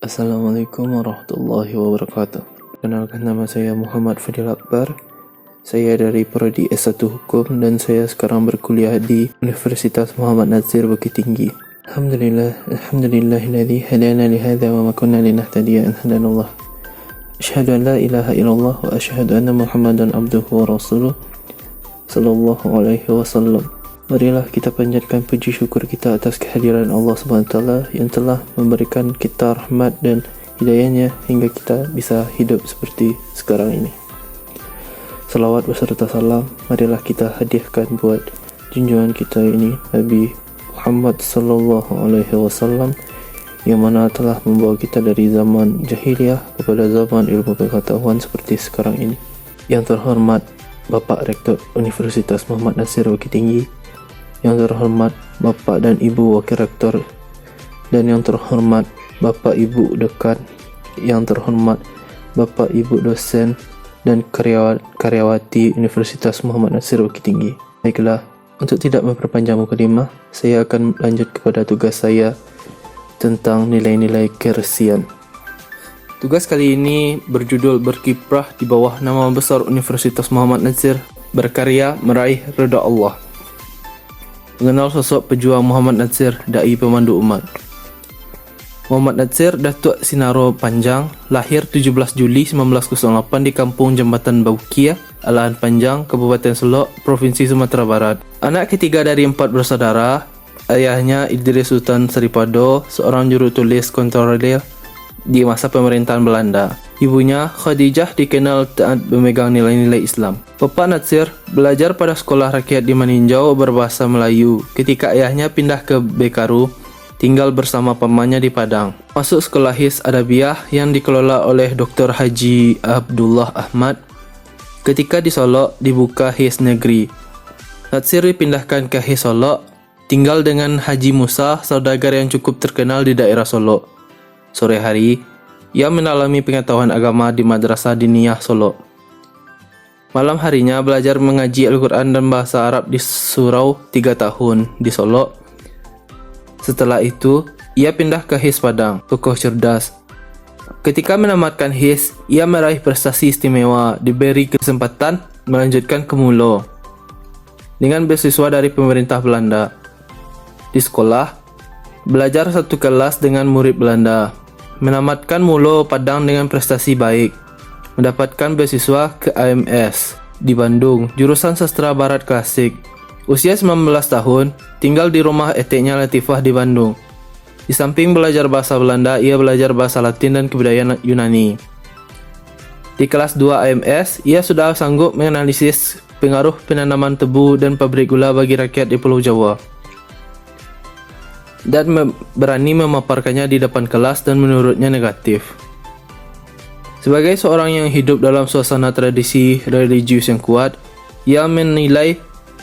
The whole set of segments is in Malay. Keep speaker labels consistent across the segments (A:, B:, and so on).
A: Assalamualaikum warahmatullahi wabarakatuh. Kenalkan, nama saya Muhammad Fadil Akbar. Saya dari Prodi S1 Hukum dan saya sekarang berkuliah di Universitas Muhammad Nazir Bukit Tinggi. Alhamdulillahilladzi hadana li hadza wa ma kunna linahtadiya an hadanallah. Asyhadu an la ilaha illallah wa asyhadu anna Muhammadan abduhu wa rasuluh sallallahu alaihi wasallam. Marilah kita panjatkan puji syukur kita atas kehadiran Allah SWT yang telah memberikan kita rahmat dan hidayahnya hingga kita bisa hidup seperti sekarang ini. Salawat beserta salam marilah kita hadiahkan buat junjungan kita ini, Nabi Muhammad sallallahu alaihi wasallam, yang mana telah membawa kita dari zaman jahiliyah kepada zaman ilmu pengetahuan seperti sekarang ini. Yang terhormat Bapak Rektor Universitas Muhammad Nazir Bukit Tinggi, yang terhormat Bapak dan Ibu Wakil Rektor, dan yang terhormat Bapak Ibu Dekan, yang terhormat Bapak Ibu dosen dan karyawati Universitas Muhammad Nazir Bukit Tinggi. Baiklah, untuk tidak memperpanjang mukadimah, saya akan lanjut kepada tugas saya tentang nilai-nilai keresian. Tugas kali ini berjudul berkiprah di bawah nama besar Universitas Muhammad Nazir, berkarya meraih ridha Allah. Mengenal sosok pejuang Muhammad Nazir, dai pemandu umat. Muhammad Nazir Datuk Sinaro Panjang lahir 17 Juli 1908 di Kampung Jambatan Baukia, Alaan Panjang, Kabupaten Selok, Provinsi Sumatera Barat. Anak ketiga dari 4 bersaudara, ayahnya Idris Sultan Saripado, seorang juru tulis kontroler di masa pemerintahan Belanda. Ibunya Khadijah dikenal taat memegang nilai-nilai Islam. Bapak Nazir belajar pada sekolah rakyat di Maninjau berbahasa Melayu ketika ayahnya pindah ke Bekaru, tinggal bersama pamannya di Padang. Masuk sekolah His Adabiyah yang dikelola oleh Dr. Haji Abdullah Ahmad. Ketika di Solok dibuka His Negeri. Nazir dipindahkan ke His Solok, tinggal dengan Haji Musa, saudagar yang cukup terkenal di daerah Solok. Sore hari, ia mendalami pengetahuan agama di Madrasah Diniyah Solok. Malam harinya belajar mengaji Al-Quran dan bahasa Arab di Surau 3 tahun di Solok. Setelah itu, ia pindah ke His Padang, tokoh cerdas. Ketika menamatkan His, ia meraih prestasi istimewa, diberi kesempatan melanjutkan ke Mulo dengan beasiswa dari pemerintah Belanda. Di sekolah, belajar satu kelas dengan murid Belanda. Menamatkan Mulo Padang dengan prestasi baik, mendapatkan beasiswa ke AMS di Bandung, jurusan Sastra Barat Klasik. Usia 19 tahun, tinggal di rumah eteknya Latifah di Bandung. Di samping belajar bahasa Belanda, ia belajar bahasa Latin dan kebudayaan Yunani. Di kelas 2 AMS, ia sudah sanggup menganalisis pengaruh penanaman tebu dan pabrik gula bagi rakyat di Pulau Jawa, dan berani memaparkannya di depan kelas dan menurutnya negatif. Sebagai seorang yang hidup dalam suasana tradisi religius yang kuat, ia menilai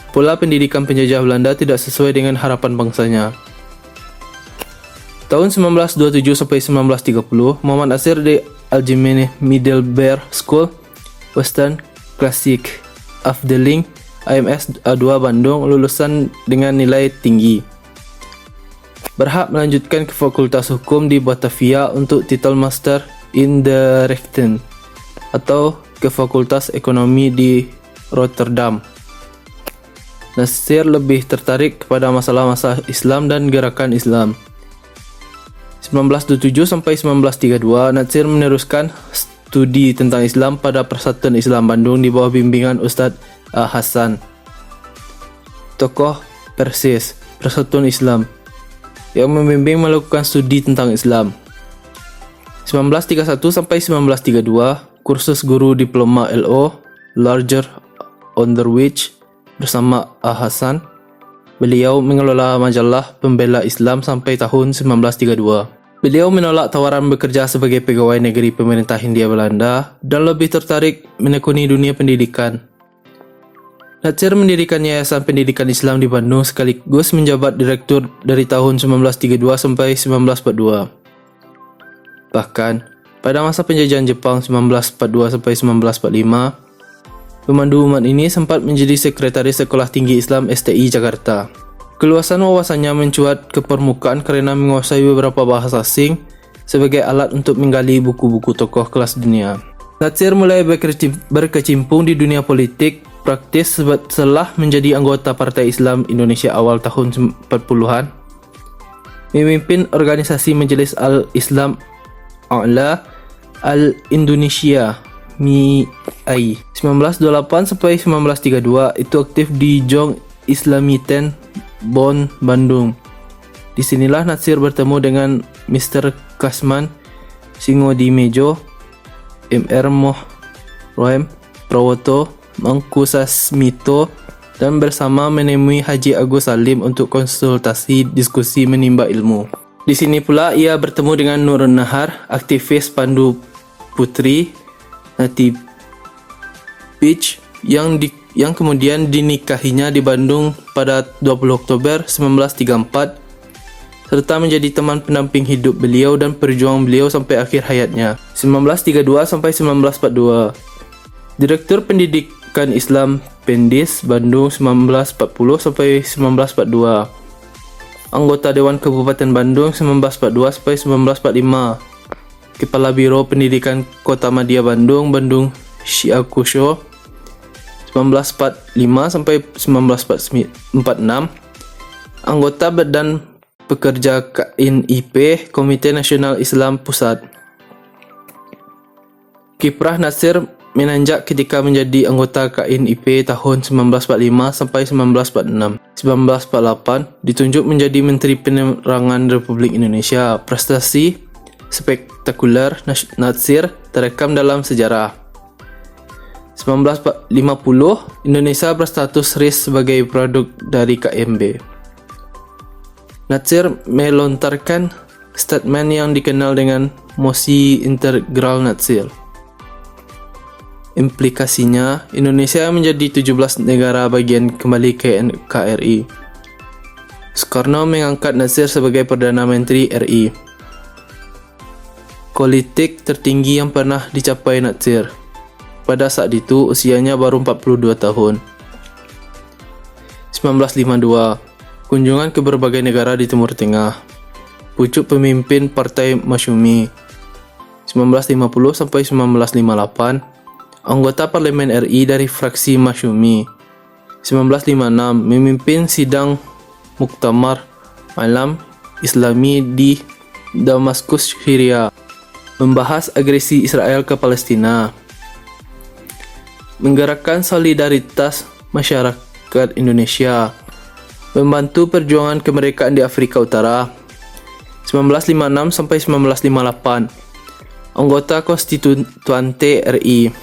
A: pola pendidikan penjajah Belanda tidak sesuai dengan harapan bangsanya. Tahun 1927 sampai 1930, Muhammad Nazir di Algemene Middelbare School, Western Classic Afdeling AMS A2 Bandung, lulusan dengan nilai tinggi. Berhak melanjutkan ke Fakultas Hukum di Batavia untuk titel Master in the Rechten, atau ke Fakultas Ekonomi di Rotterdam. Nazir lebih tertarik kepada masalah-masalah Islam dan gerakan Islam. 1927 sampai 1932, Nazir meneruskan studi tentang Islam pada Persatuan Islam Bandung di bawah bimbingan Ustadz A. Hasan, tokoh Persis Persatuan Islam, yang membimbing melakukan studi tentang Islam. 1931 sampai 1932, kursus guru diploma LO, Larger Onderwijs, bersama A. Hasan. Beliau mengelola majalah Pembela Islam sampai tahun 1932. Beliau menolak tawaran bekerja sebagai pegawai negeri pemerintah Hindia Belanda dan lebih tertarik menekuni dunia pendidikan. Nazir mendirikan Yayasan Pendidikan Islam di Bandung sekaligus menjabat direktur dari tahun 1932 sampai 1942. Bahkan, pada masa penjajahan Jepang 1942 sampai 1945, pemandu umat ini sempat menjadi sekretaris Sekolah Tinggi Islam STI Jakarta. Keluasan wawasannya mencuat ke permukaan karena menguasai beberapa bahasa asing sebagai alat untuk menggali buku-buku tokoh kelas dunia. Natsir mulai berkecimpung di dunia politik praktis setelah menjadi anggota Partai Islam Indonesia awal tahun 40-an. Memimpin organisasi Majelis Al-Islam A'la Al-Indonesia MIAI 1928 sampai 1932. Itu aktif di Jong Islamiten Bon, Bandung. Disinilah Natsir bertemu dengan Mr. Kasman Singodimejo, Mr. Moh Roem Prawoto, Mangku Sasmito, dan bersama menemui Haji Agus Salim untuk konsultasi diskusi menimba ilmu. Di sini pula ia bertemu dengan Nurun Nahar, aktivis Pandu Putri Nati Beach yang kemudian dinikahinya di Bandung pada 20 Oktober 1934 serta menjadi teman pendamping hidup beliau dan perjuangan beliau sampai akhir hayatnya 1932 sampai 1942. Direktur Pendidikan Islam Pendis Bandung 1940 sampai 1942. Anggota Dewan Kabupaten Bandung 1942 sampai 1945. Kepala Biro Pendidikan Kota Madya Bandung, Bandung Syiakusho 1945 sampai 1946. Anggota Badan Pekerja KNIP, Komite Nasional Islam Pusat. Kiprah Natsir menanjak ketika menjadi anggota KNIP tahun 1945 sampai 1946. 1948 ditunjuk menjadi Menteri Penerangan Republik Indonesia. Prestasi spektakuler Natsir terekam dalam sejarah. 1950 Indonesia berstatus RIS sebagai produk dari KMB. Natsir melontarkan statement yang dikenal dengan Mosi Integral Natsir. Implikasinya, Indonesia menjadi 17 negara bagian kembali ke NKRI. Soekarno mengangkat Natsir sebagai Perdana Menteri RI. Politik tertinggi yang pernah dicapai Natsir. Pada saat itu, usianya baru 42 tahun. 1952 kunjungan ke berbagai negara di Timur Tengah. Pucuk pemimpin Partai Masyumi 1950 sampai 1958. Anggota Parlemen RI dari fraksi Masyumi 1956. Memimpin sidang Muktamar Alam Islami di Damaskus, Syria. Membahas agresi Israel ke Palestina. Menggerakkan solidaritas masyarakat Indonesia. Membantu perjuangan kemerdekaan di Afrika Utara 1956 sampai 1958. Anggota Konstituante RI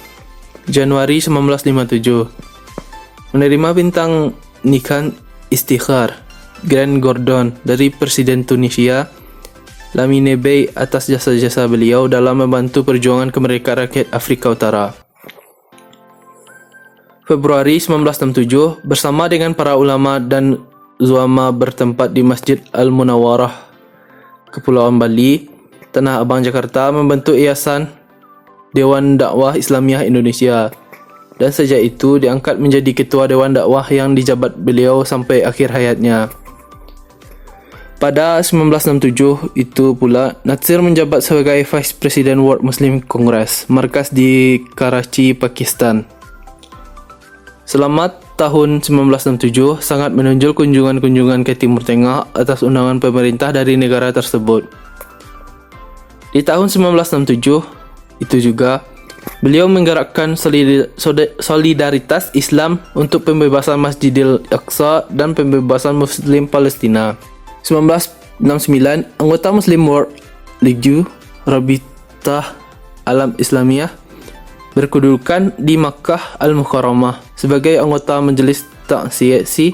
A: Januari 1957. Menerima bintang Nikah Istikhar Grand Gordon dari Presiden Tunisia Lamine Bey atas jasa-jasa beliau dalam membantu perjuangan kemerdekaan rakyat Afrika Utara. Februari 1967 bersama dengan para ulama dan Zuama bertempat di Masjid Al-Munawwarah, Kepulauan Bali, Tanah Abang, Jakarta, membentuk Yayasan Dewan Dakwah Islamiyah Indonesia, dan sejak itu diangkat menjadi Ketua Dewan Dakwah yang dijabat beliau sampai akhir hayatnya. Pada 1967 itu pula Natsir menjabat sebagai Vice President World Muslim Congress, markas di Karachi, Pakistan. Selamat tahun 1967 sangat menonjol kunjungan-kunjungan ke Timur Tengah atas undangan pemerintah dari negara tersebut. Di tahun 1967 itu juga beliau menggerakkan solidaritas Islam untuk pembebasan Masjidil Aqsa dan pembebasan Muslim Palestina. 1969 anggota Muslim World League Rabitah Alam Islamiyah berkedudukan di Makkah Al-Mukarramah sebagai anggota Majelis Ta'sisi,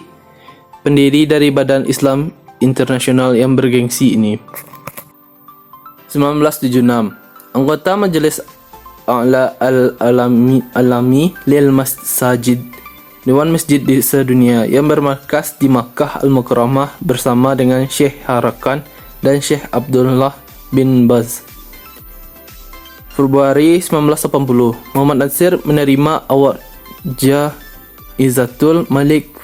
A: pendiri dari Badan Islam Internasional yang bergengsi ini. 1976 anggota Majelis A'la Al-Alami Lil Masajid, Dewan Masjid di sedunia yang bermarkas di Makkah Al-Mukarramah bersama dengan Syekh Harakan dan Syekh Abdullah bin Baz. Februari 1980, Muhammad Natsir menerima award Jaizatul Malik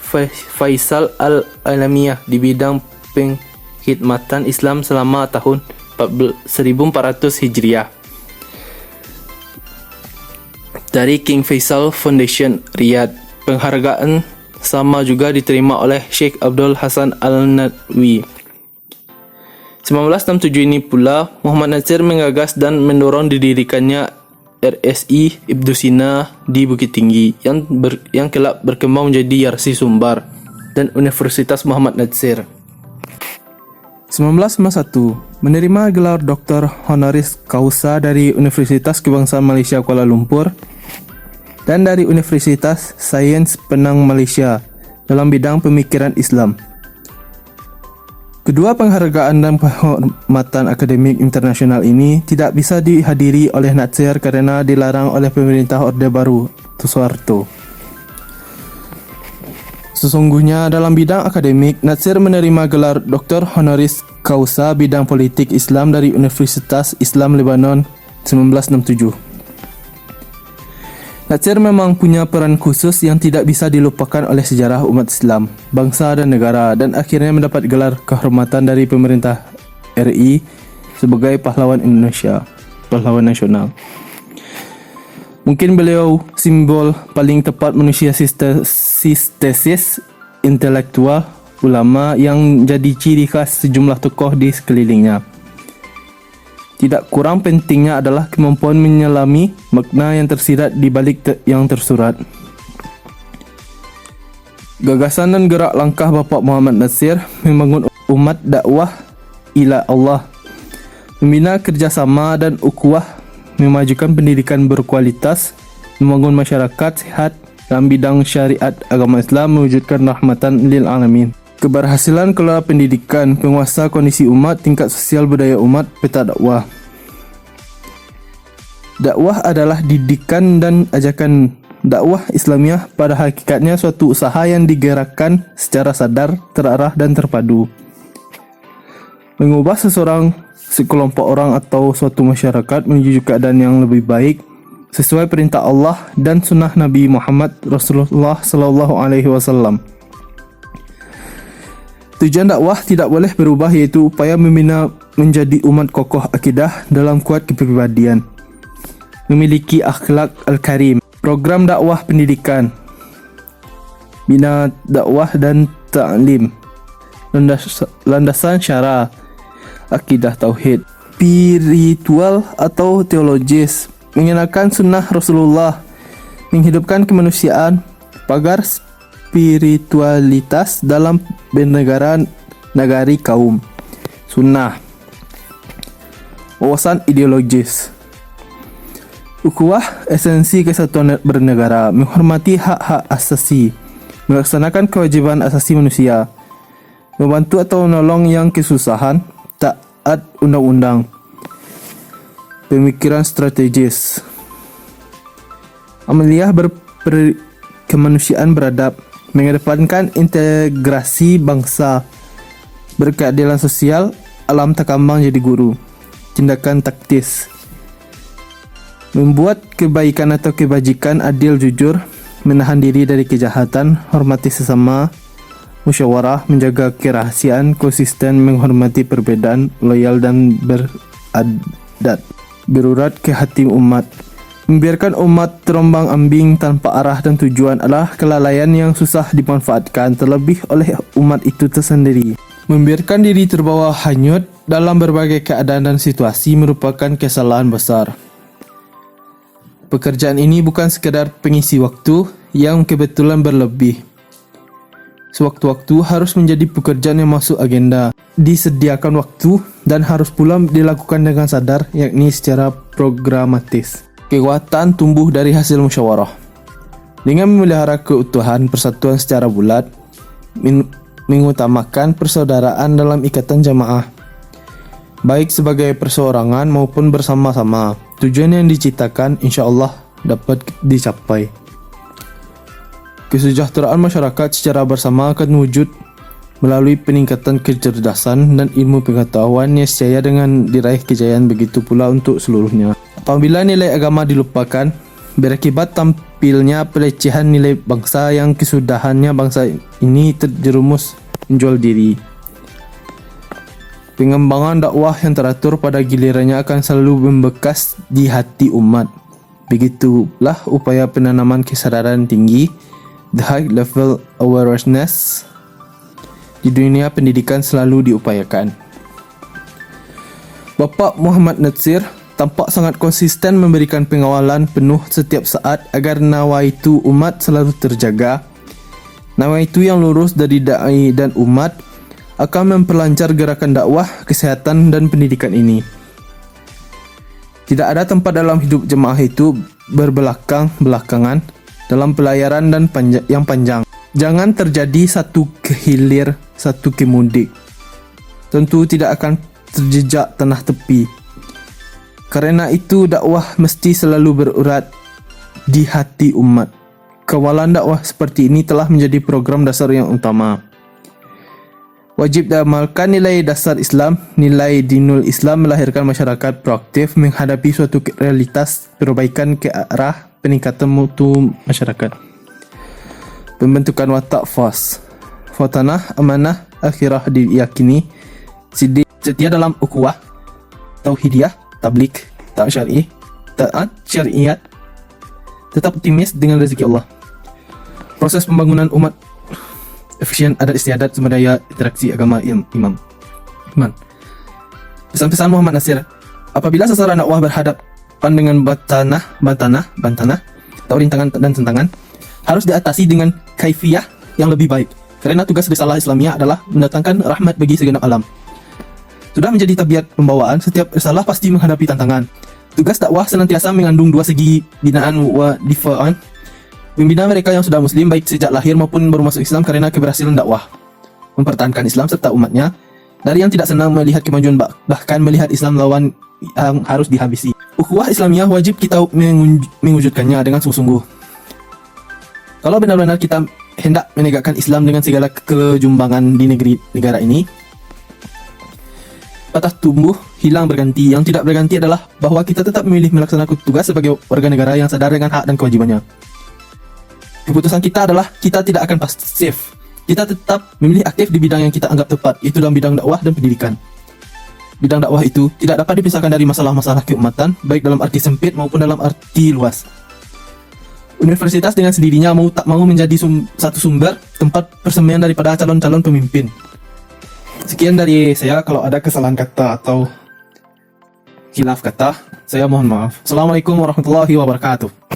A: Faisal Al-Alamiyah di bidang pengkhidmatan Islam selama tahun 1400 Hijriah. Dari King Faisal Foundation Riyadh. Penghargaan sama juga diterima oleh Sheikh Abdul Hasan Al-Nadwi. 1967 ini pula Muhammad Natsir menggagas dan mendorong didirikannya RSI Ibnu Sina di Bukit Tinggi yang kelak berkembang menjadi Yarsi Sumbar dan Universitas Muhammad Natsir. 1991 menerima gelar Dr. Honoris Causa dari Universitas Kebangsaan Malaysia Kuala Lumpur dan dari Universitas Sains Penang Malaysia dalam bidang pemikiran Islam. Kedua penghargaan dan penghormatan akademik internasional ini tidak bisa dihadiri oleh Natsir kerana dilarang oleh pemerintah Orde Baru Soeharto. Sesungguhnya dalam bidang akademik, Natsir menerima gelar Dr. Honoris Causa bidang politik Islam dari Universitas Islam Lebanon 1967. Natsir memang punya peran khusus yang tidak bisa dilupakan oleh sejarah umat Islam, bangsa dan negara, dan akhirnya mendapat gelar kehormatan dari pemerintah RI sebagai pahlawan Indonesia, pahlawan nasional. Mungkin beliau simbol paling tepat manusia sistesis intelektual ulama yang jadi ciri khas sejumlah tokoh di sekelilingnya. Tidak kurang pentingnya adalah kemampuan menyelami makna yang tersirat di balik yang tersurat. Gagasan dan gerak langkah Bapak Muhammad Natsir membangun umat dakwah ila Allah, membina kerjasama dan ukhuwah, memajukan pendidikan berkualitas, membangun masyarakat sehat dalam bidang syariat agama Islam, mewujudkan rahmatan lil alamin. Keberhasilan kelola pendidikan, penguasa kondisi umat, tingkat sosial budaya umat, peta dakwah. Dakwah adalah didikan dan ajakan. Dakwah Islamiah pada hakikatnya suatu usaha yang digerakkan secara sadar, terarah dan terpadu. Mengubah seseorang, sekelompok orang atau suatu masyarakat menuju keadaan yang lebih baik sesuai perintah Allah dan sunnah Nabi Muhammad Rasulullah sallallahu alaihi wasallam. Tujuan dakwah tidak boleh berubah, yaitu upaya membina menjadi umat kokoh akidah dalam kuat kepribadian, memiliki akhlak al-karim. Program dakwah pendidikan, bina dakwah dan ta'lim, landasan syara, akidah tauhid, spiritual atau teologis, mengenakan sunnah Rasulullah, menghidupkan kemanusiaan, pagar spiritualitas dalam bernegara nagari kaum, sunnah, wawasan ideologis, ukhuwah, esensi kesatuan bernegara, menghormati hak-hak asasi, melaksanakan kewajiban asasi manusia, membantu atau menolong yang kesusahan, taat undang-undang, pemikiran strategis, amaliyah kemanusiaan beradab, mengedepankan integrasi bangsa, berkeadilan sosial, alam takambang jadi guru, tindakan taktis, membuat kebaikan atau kebajikan, adil jujur, menahan diri dari kejahatan, hormati sesama, musyawarah, menjaga kerahasiaan, konsisten, menghormati perbedaan, loyal dan beradat, berurat ke hati umat. Membiarkan umat terombang ambing tanpa arah dan tujuan adalah kelalaian yang susah dimanfaatkan, terlebih oleh umat itu tersendiri. Membiarkan diri terbawa hanyut dalam berbagai keadaan dan situasi merupakan kesalahan besar. Pekerjaan ini bukan sekadar pengisi waktu yang kebetulan berlebih. Sewaktu-waktu harus menjadi pekerjaan yang masuk agenda, disediakan waktu dan harus pula dilakukan dengan sadar, yakni secara programatis. Kekuatan tumbuh dari hasil musyawarah. Dengan memelihara keutuhan persatuan secara bulat, mengutamakan persaudaraan dalam ikatan jamaah, baik sebagai perseorangan maupun bersama-sama, tujuan yang diciptakan insya-Allah dapat dicapai. Kesejahteraan masyarakat secara bersama akan wujud melalui peningkatan kecerdasan dan ilmu pengetahuan yang nescaya dengan diraih kejayaan, begitu pula untuk seluruhnya. Apabila nilai agama dilupakan, berakibat tampilnya pelecehan nilai bangsa yang kesudahannya bangsa ini terjerumus menjual diri. Pengembangan dakwah yang teratur pada gilirannya akan selalu membekas di hati umat. Begitulah upaya penanaman kesadaran tinggi, the high level awareness, di dunia pendidikan selalu diupayakan. Bapak Muhammad Natsir tampak sangat konsisten memberikan pengawalan penuh setiap saat agar nawaitu umat selalu terjaga. Nawaitu yang lurus dari da'i dan umat akan memperlancar gerakan dakwah, kesehatan dan pendidikan ini. Tidak ada tempat dalam hidup jemaah itu berbelakang-belakangan dalam pelayaran dan yang panjang. Jangan terjadi satu kehilir, satu kemudik. Tentu tidak akan terjejak tanah tepi. Karena itu dakwah mesti selalu berurat di hati umat. Kawalan dakwah seperti ini telah menjadi program dasar yang utama. Wajib diamalkan nilai dasar Islam, nilai dinul Islam melahirkan masyarakat proaktif menghadapi suatu realitas perbaikan ke arah peningkatan mutu masyarakat. Pembentukan watak FAS, Fatanah Amanah Akhirah diyakini setia dalam ukhuwah, tauhidiyah, tablik, taat syar'i, taat syariat, tetap optimis dengan rezeki Allah. Proses pembangunan umat efisien, adat istiadat, sumber daya, interaksi agama iman. Pesan-pesan Muhammad Natsir: apabila sasaran dakwah berhadapan dengan bantana atau rintangan dan tentangan, harus diatasi dengan kaifiyah yang lebih baik. Karena tugas risalah Islamiyah adalah mendatangkan rahmat bagi segenap alam. Sudah menjadi tabiat pembawaan, setiap risalah pasti menghadapi tantangan. Tugas dakwah senantiasa mengandung dua segi, binaan wa difa'an. Membina mereka yang sudah muslim baik sejak lahir maupun baru masuk Islam karena keberhasilan dakwah, mempertahankan Islam serta umatnya dari yang tidak senang melihat kemajuan, bahkan melihat Islam lawan yang harus dihabisi. Ukhuwah Islamiyah wajib kita mewujudkannya dengan sungguh-sungguh. Kalau benar-benar kita hendak menegakkan Islam dengan segala kejumbangan di negara ini, patah tumbuh, hilang berganti. Yang tidak berganti adalah bahwa kita tetap memilih melaksanakan tugas sebagai warga negara yang sadar dengan hak dan kewajibannya. Keputusan kita adalah kita tidak akan pasif. Kita tetap memilih aktif di bidang yang kita anggap tepat, yaitu dalam bidang dakwah dan pendidikan. Bidang dakwah itu tidak dapat dipisahkan dari masalah-masalah keumatan, baik dalam arti sempit maupun dalam arti luas. Universitas dengan sendirinya mau tak mau menjadi satu sumber tempat persembunyian daripada calon-calon pemimpin. Sekian dari saya. Kalau ada kesalahan kata atau khilaf kata, saya mohon maaf. Assalamualaikum warahmatullahi wabarakatuh.